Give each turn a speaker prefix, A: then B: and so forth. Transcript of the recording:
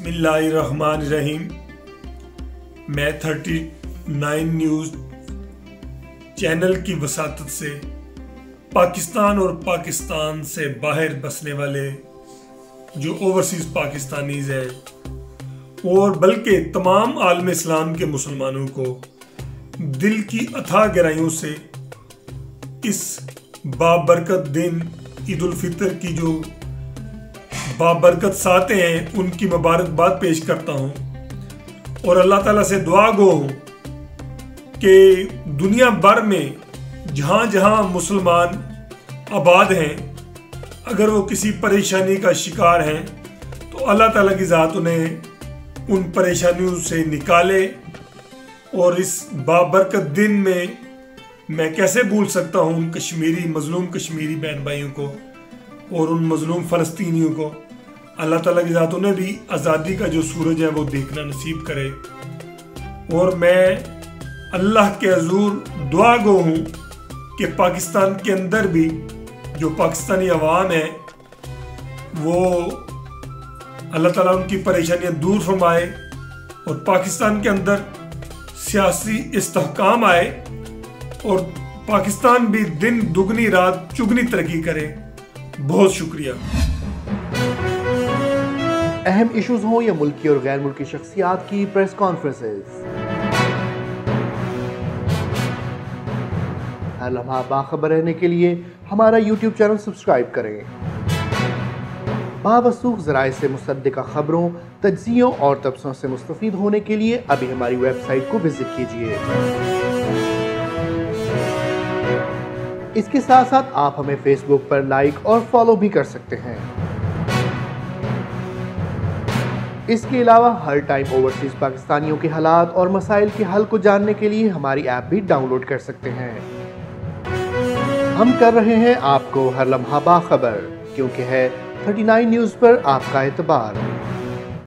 A: बिस्मिल्लाहिर्रहमानिर्रहीम। मैं 39 news channel की वसातत से पाकिस्तान और पाकिस्तान से बाहर बसने वाले जो ओवरसीज़ पाकिस्तानीज़ हैं और बल्कि तमाम आलम इस्लाम के मुसलमानों को दिल की अथाह गहराइयों से इस बाबरकत दिन ईद उल फितर की जो बाबरकत सातें हैं उनकी मुबारकबाद पेश करता हूँ और अल्लाह ताला से दुआ गो हूँ कि दुनिया भर में जहाँ जहाँ मुसलमान आबाद हैं अगर वो किसी परेशानी का शिकार हैं तो अल्लाह ताला की ज़ात उन्हें उन परेशानियों से निकाले। और इस बाबरकत दिन में मैं कैसे भूल सकता हूँ उन मज़लूम कश्मीरी बहन भाइयों को और उन मज़लूम फ़लस्तीनियों को। अल्लाह ताला की ज़ात उन्हें भी आज़ादी का जो सूरज है वो देखना नसीब करे। और मैं अल्लाह के हज़ूर दुआ गो हूँ कि पाकिस्तान के अंदर भी जो पाकिस्तानी अवाम है वो अल्लाह ताला उनकी परेशानियाँ दूर फरमाए और पाकिस्तान के अंदर सियासी इस्तेहकाम आए और पाकिस्तान भी दिन दुगनी रात चुगनी तरक्की करे। बहुत शुक्रिया।
B: अहम इश्यूज हों या मुल्की और गैर मुल्की शख्सियात की प्रेस कॉन्फ्रेंसेस, हर लम्हा बाखबर रहने के लिए हमारा YouTube चैनल सब्सक्राइब करें। बावसूख ज़राए से मुसद्दिक़ा खबरों, तज्ज़ियों और तबसरों से मुस्तफ़ीद होने के लिए अभी हमारी वेबसाइट को विजिट कीजिए। इसके साथ साथ आप हमें फेसबुक पर लाइक और फॉलो भी कर सकते हैं। इसके अलावा हर टाइम ओवरसीज पाकिस्तानियों के हालात और मसाइल के हल को जानने के लिए हमारी ऐप भी डाउनलोड कर सकते हैं। हम कर रहे हैं आपको हर लम्हा बाखबर, क्योंकि है 39 न्यूज़ पर आपका एतबार।